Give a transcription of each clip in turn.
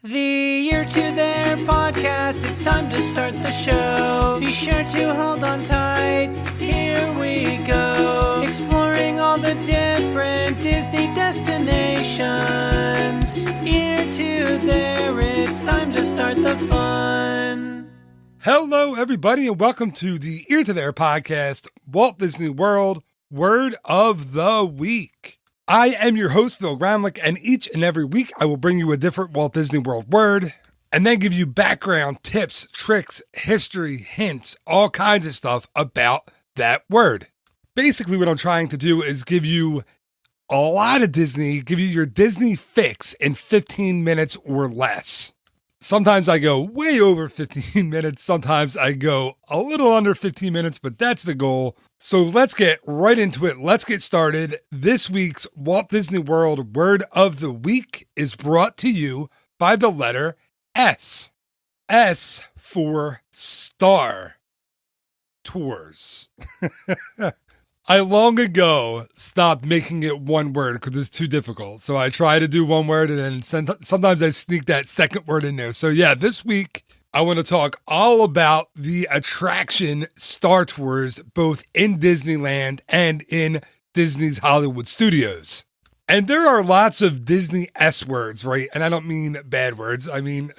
The Year to There podcast, it's time to start the show. Be sure to hold on tight, here we go. Exploring all the different Disney destinations. Year to There, it's time to start the fun. Hello, everybody, and welcome to the Ear to There podcast, Walt Disney World Word of the Week. I am your host, Phil Gramlich, and each and every week I will bring you a different Walt Disney World word and then give you background, tips, tricks, history, hints, all kinds of stuff about that word. Basically, what I'm trying to do is give you a lot of Disney, give you your Disney fix in 15 minutes or less. Sometimes I go way over 15 minutes. Sometimes I go a little under 15 minutes, but that's the goal. So let's get right into it. Let's get started. This week's Walt Disney World Word of the Week is brought to you by the letter S. S for Star Tours. I long ago stopped making it one word because it's too difficult. So I try to do one word and then sometimes I sneak that second word in there. So yeah, this week I want to talk all about the attraction Star Tours, both in Disneyland and in Disney's Hollywood Studios. And there are lots of Disney S words, right? And I don't mean bad words. I mean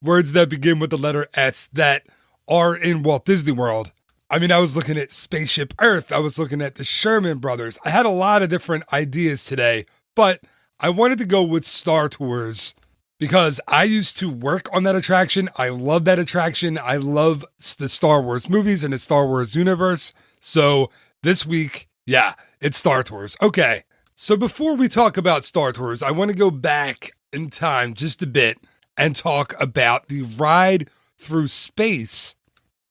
words that begin with the letter S that are in Walt Disney World. I mean, I was looking at Spaceship Earth. I was looking at the Sherman Brothers. I had a lot of different ideas today, but I wanted to go with Star Tours because I used to work on that attraction. I love that attraction. I love the Star Wars movies and the Star Wars universe. So this week, yeah, it's Star Tours. Okay, so before we talk about Star Tours, I want to go back in time just a bit and talk about the ride through space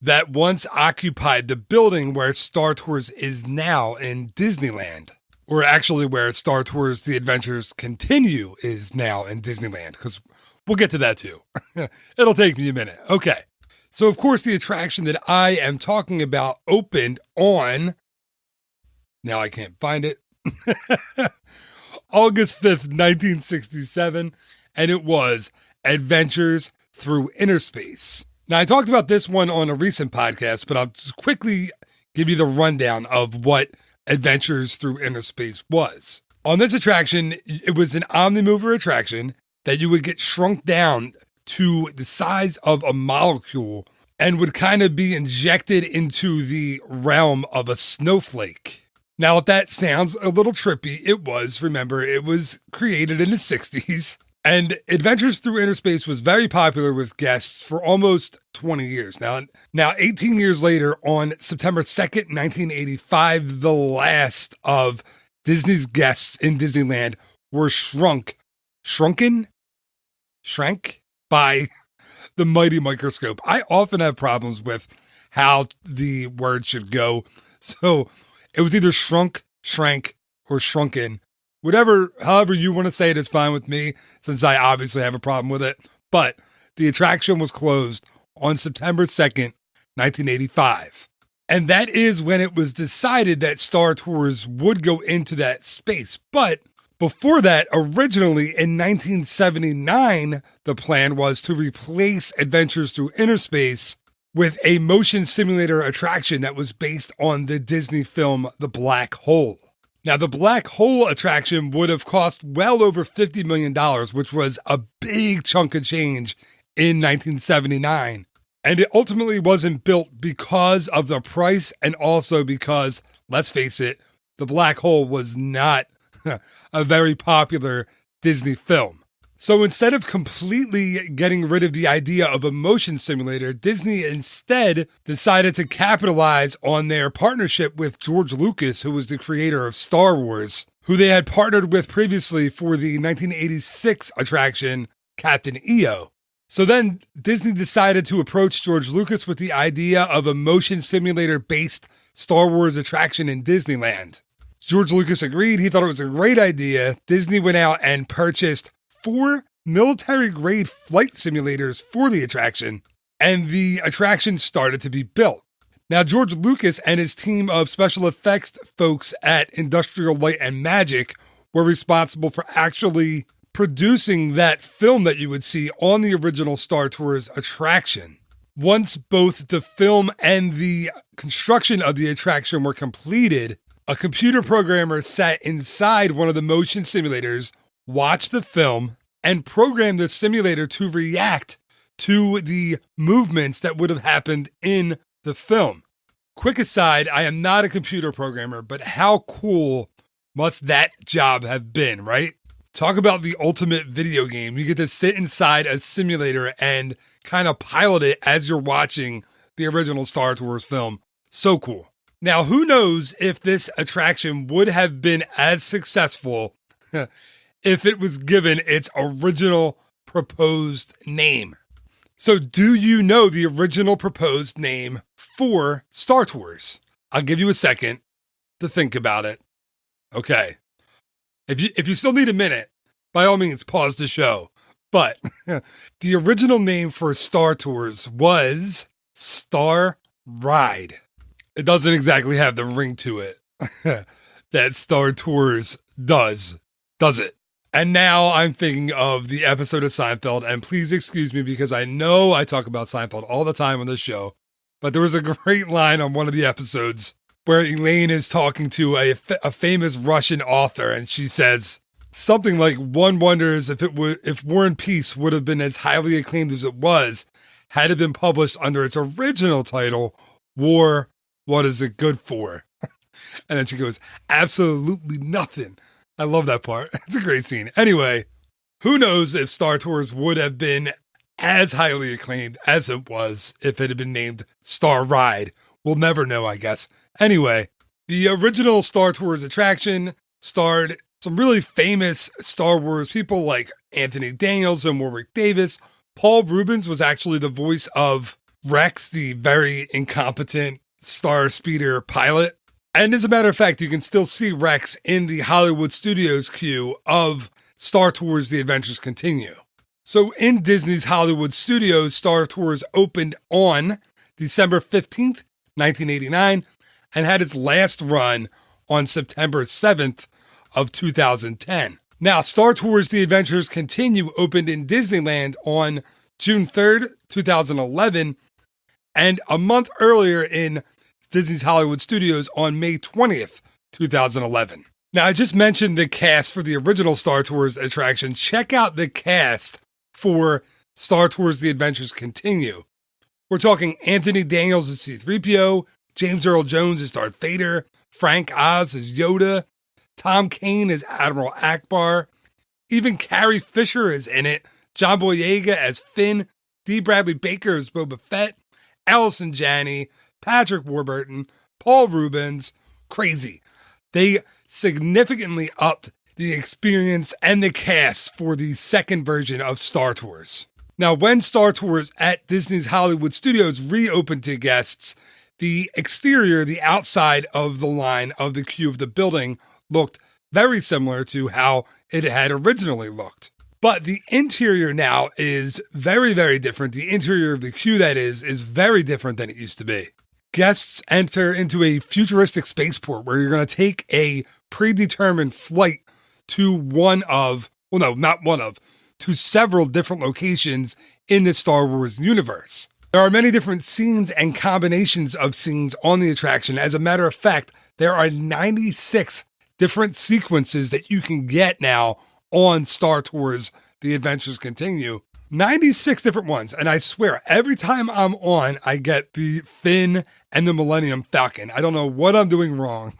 that once occupied the building where Star Tours is now in Disneyland. Or actually where Star Tours The Adventures Continue is now in Disneyland, because we'll get to that too. It'll take me a minute. Okay. So of course the attraction that I am talking about opened on, now I can't find it, August 5th, 1967, and it was Adventures Through Inner Space. Now, I talked about this one on a recent podcast, but I'll just quickly give you the rundown of what Adventures Through Inner Space was. On this attraction, it was an Omnimover attraction that you would get shrunk down to the size of a molecule and would kind of be injected into the realm of a snowflake. Now, if that sounds a little trippy, it was. Remember, it was created in the 60s. And Adventures Through Inner Space was very popular with guests for almost 20 years. Now 18 years later, on September 2nd, 1985, the last of Disney's guests in Disneyland were shrank by the mighty microscope. I often have problems with how the word should go. So it was either shrunk, shrank, or shrunken. However you want to say it is fine with me, since I obviously have a problem with it. But the attraction was closed on September 2nd, 1985. And that is when it was decided that Star Tours would go into that space. But before that, originally in 1979, the plan was to replace Adventures Through Inner Space with a motion simulator attraction that was based on the Disney film The Black Hole. Now, the Black Hole attraction would have cost well over $50 million, which was a big chunk of change in 1979. And it ultimately wasn't built because of the price and also because, let's face it, the Black Hole was not a very popular Disney film. So instead of completely getting rid of the idea of a motion simulator, Disney instead decided to capitalize on their partnership with George Lucas, who was the creator of Star Wars, who they had partnered with previously for the 1986 attraction Captain EO. So then Disney decided to approach George Lucas with the idea of a motion simulator-based Star Wars attraction in Disneyland. George Lucas agreed. He thought it was a great idea. Disney went out and purchased 4 military-grade flight simulators for the attraction, and the attraction started to be built. Now, George Lucas and his team of special effects folks at Industrial Light and Magic were responsible for actually producing that film that you would see on the original Star Tours attraction. Once both the film and the construction of the attraction were completed, a computer programmer sat inside one of the motion simulators, watched the film, and programmed the simulator to react to the movements that would have happened in the film. Quick aside, I am not a computer programmer, but how cool must that job have been, right? Talk about the ultimate video game. You get to sit inside a simulator and kind of pilot it as you're watching the original Star Tours film. So cool. Now, who knows if this attraction would have been as successful if it was given its original proposed name. So do you know the original proposed name for Star Tours? I'll give you a second to think about it. Okay. If you still need a minute, by all means, pause the show. But the original name for Star Tours was Star Ride. It doesn't exactly have the ring to it that Star Tours does it? And now I'm thinking of the episode of Seinfeld, and please excuse me because I know I talk about Seinfeld all the time on this show, but there was a great line on one of the episodes where Elaine is talking to a famous Russian author, and she says something like, "One wonders if War and Peace would have been as highly acclaimed as it was had it been published under its original title, War, What Is It Good For?" And then she goes, "Absolutely nothing." I love that part. It's a great scene. Anyway, who knows if Star Tours would have been as highly acclaimed as it was if it had been named Star Ride. We'll never know, I guess. Anyway, the original Star Tours attraction starred some really famous Star Wars people like Anthony Daniels and Warwick Davis. Paul Reubens was actually the voice of Rex, the very incompetent Star Speeder pilot. And as a matter of fact, you can still see Rex in the Hollywood Studios queue of Star Tours The Adventures Continue. So in Disney's Hollywood Studios, Star Tours opened on December 15th, 1989, and had its last run on September 7th of 2010. Now, Star Tours The Adventures Continue opened in Disneyland on June 3rd, 2011, and a month earlier in Disney's Hollywood Studios on May 20th, 2011. Now, I just mentioned the cast for the original Star Tours attraction. Check out the cast for Star Tours The Adventures Continue. We're talking Anthony Daniels as C-3PO, James Earl Jones as Darth Vader, Frank Oz as Yoda, Tom Kane as Admiral Akbar, even Carrie Fisher is in it, John Boyega as Finn, D. Bradley Baker as Boba Fett, Allison Janney, Patrick Warburton, Paul Reubens. Crazy. They significantly upped the experience and the cast for the second version of Star Tours. Now, when Star Tours at Disney's Hollywood Studios reopened to guests, the exterior, the outside of the line of the queue of the building looked very similar to how it had originally looked. But the interior now is very, very different. The interior of the queue, that is very different than it used to be. Guests enter into a futuristic spaceport where you're going to take a predetermined flight to to several different locations in the Star Wars universe. There are many different scenes and combinations of scenes on the attraction. As a matter of fact, there are 96 different sequences that you can get now on Star Tours The Adventures Continue. 96 different ones. And I swear, every time I'm on, I get the Finn and the Millennium Falcon. I don't know what I'm doing wrong,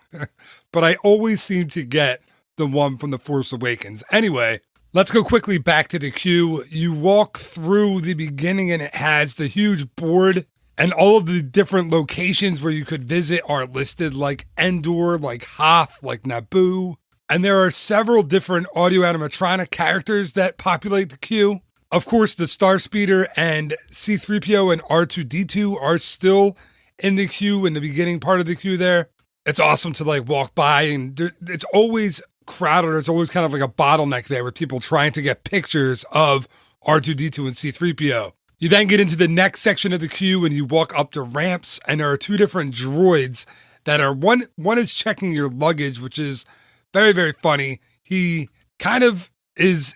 but I always seem to get the one from The Force Awakens. Anyway, let's go quickly back to the queue. You walk through the beginning and it has the huge board, and all of the different locations where you could visit are listed, like Endor, like Hoth, like Naboo. And there are several different audio animatronic characters that populate the queue. Of course, the Star Speeder and C-3PO and R2-D2 are still in the queue, in the beginning part of the queue there. It's awesome to walk by, and it's always crowded. It's always kind of like a bottleneck there with people trying to get pictures of R2-D2 and C-3PO. You then get into the next section of the queue and you walk up to ramps, and there are two different droids that are, one is checking your luggage, which is very, very funny. He kind of is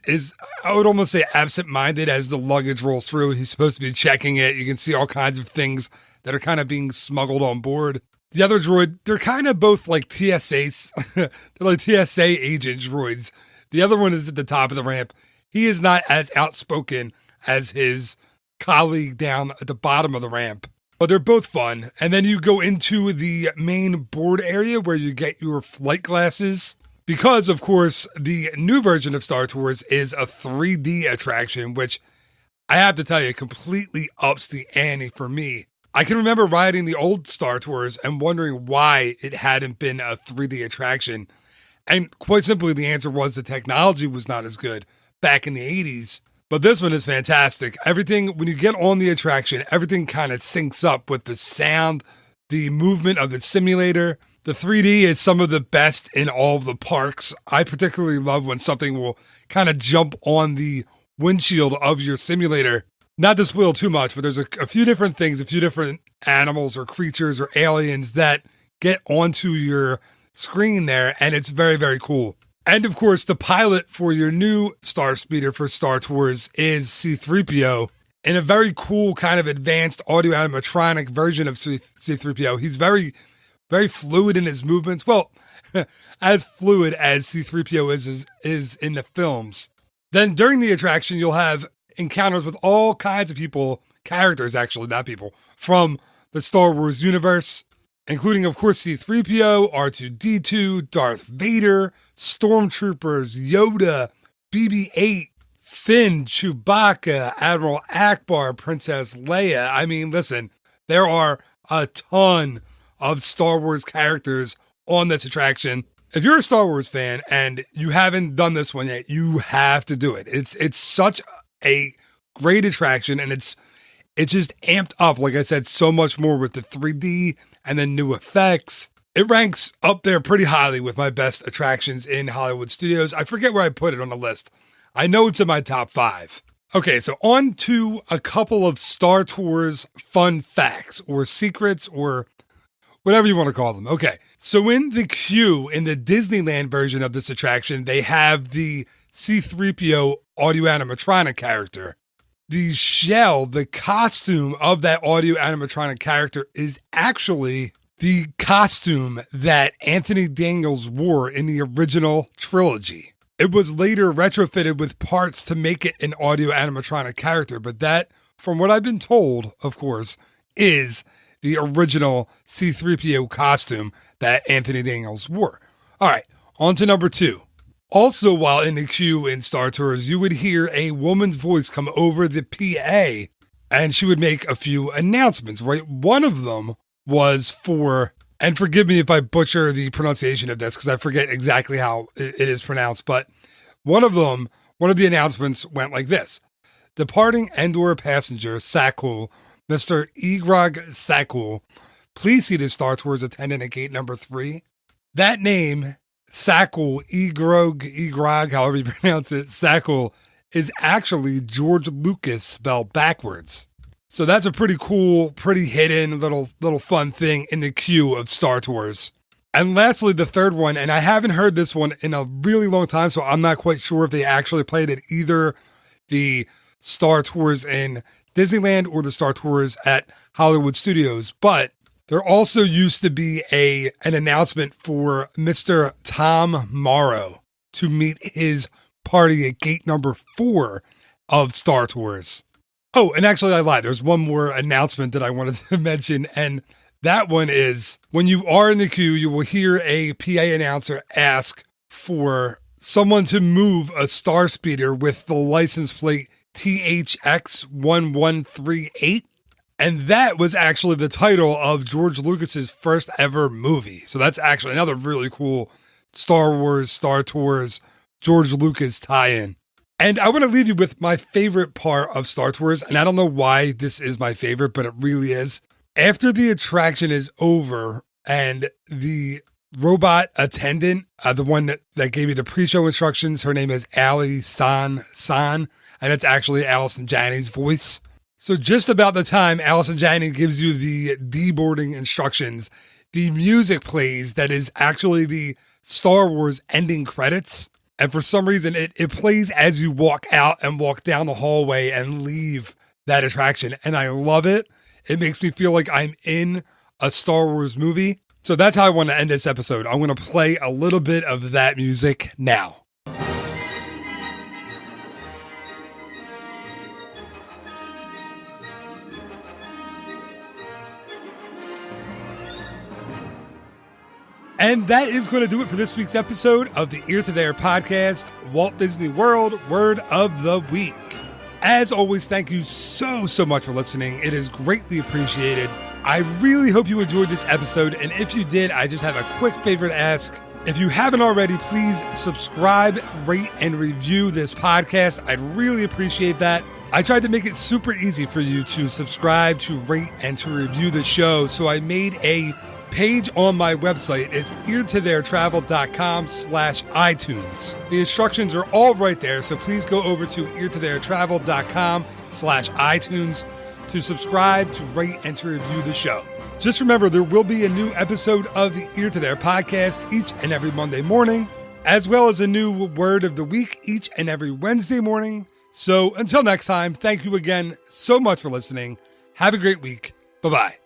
I would almost say absent-minded as the luggage rolls through. He's supposed to be checking it. You can see all kinds of things that are kind of being smuggled on board. The other droid, they're kind of both like TSAs. They're like TSA agent droids. The other one is at the top of the ramp. He is not as outspoken as his colleague down at the bottom of the ramp, but they're both fun. And then you go into the main board area where you get your flight glasses. Because, of course, the new version of Star Tours is a 3D attraction, which I have to tell you completely ups the ante for me. I can remember riding the old Star Tours and wondering why it hadn't been a 3D attraction. And quite simply, the answer was the technology was not as good back in the 80s. But this one is fantastic. Everything, when you get on the attraction, everything kind of syncs up with the sound, the movement of the simulator. The 3D is some of the best in all of the parks. I particularly love when something will kind of jump on the windshield of your simulator. Not to spoil too much, but there's a few different things, a few different animals or creatures or aliens that get onto your screen there, and it's very, very cool. And of course, the pilot for your new Star Speeder for Star Tours is C-3PO in a very cool kind of advanced audio animatronic version of C-3PO. He's very fluid in his movements. Well, as fluid as C-3PO is in the films. Then during the attraction, you'll have encounters with all kinds of people, characters actually, not people, from the Star Wars universe, including, of course, C-3PO, R2-D2, Darth Vader, Stormtroopers, Yoda, BB-8, Finn, Chewbacca, Admiral Akbar, Princess Leia. I mean, listen, there are a ton of Star Wars characters on this attraction. If you're a Star Wars fan and you haven't done this one yet, you have to do it. It's such a great attraction, and it's just amped up, like I said, so much more with the 3D and the new effects. It ranks up there pretty highly with my best attractions in Hollywood Studios. I forget where I put it on the list. I know it's in my top 5. Okay, so on to a couple of Star Tours fun facts or secrets or whatever you want to call them. Okay, so in the queue, in the Disneyland version of this attraction, they have the C-3PO audio animatronic character. The shell, the costume of that audio animatronic character is actually the costume that Anthony Daniels wore in the original trilogy. It was later retrofitted with parts to make it an audio animatronic character, but that, from what I've been told, of course, is the original C-3PO costume that Anthony Daniels wore. All right, on to number 2. Also, while in the queue in Star Tours, you would hear a woman's voice come over the PA, and she would make a few announcements, right? One of them was for, and forgive me if I butcher the pronunciation of this, because I forget exactly how it is pronounced, but one of the announcements went like this. Departing Endor passenger, Sakul, Mr. Egrog Sakul, please see the Star Tours attendant at gate number 3. That name, Sakul, Egrog, however you pronounce it, Sakul, is actually George Lucas spelled backwards. So that's a pretty cool, pretty hidden little fun thing in the queue of Star Tours. And lastly, the third one, and I haven't heard this one in a really long time, so I'm not quite sure if they actually played it either the Star Tours in Disneyland or the Star Tours at Hollywood Studios, but there also used to be an announcement for Mr. Tom Morrow to meet his party at gate number 4 of Star Tours. Oh, and actually I lied. There's one more announcement that I wanted to mention, and that one is when you are in the queue, you will hear a PA announcer ask for someone to move a Star Speeder with the license plate THX1138. And that was actually the title of George Lucas's first ever movie. So that's actually another really cool Star Wars, Star Tours, George Lucas tie-in. And I want to leave you with my favorite part of Star Tours. And I don't know why this is my favorite, but it really is. After the attraction is over and the robot attendant, the one that gave you the pre-show instructions, her name is Ali San, and it's actually Allison Janney's voice. So just about the time Allison Janney gives you the deboarding instructions, the music plays that is actually the Star Wars ending credits. And for some reason, it plays as you walk out and walk down the hallway and leave that attraction. And I love it. It makes me feel like I'm in a Star Wars movie. So that's how I want to end this episode. I'm going to play a little bit of that music now. And that is going to do it for this week's episode of the Ear to the Air podcast, Walt Disney World Word of the Week. As always, thank you so much for listening. It is greatly appreciated. I really hope you enjoyed this episode. And if you did, I just have a quick favor to ask. If you haven't already, please subscribe, rate, and review this podcast. I'd really appreciate that. I tried to make it super easy for you to subscribe, to rate, and to review the show. So I made a page on my website. It's eartotheirtravel.com/iTunes. The instructions are all right there, so please go over to eartotheirtravel.com/iTunes to subscribe, to rate, and to review the show. Just remember, there will be a new episode of the Ear to There podcast each and every Monday morning, as well as a new word of the week each and every Wednesday morning. So until next time, thank you again so much for listening. Have a great week. Bye-bye.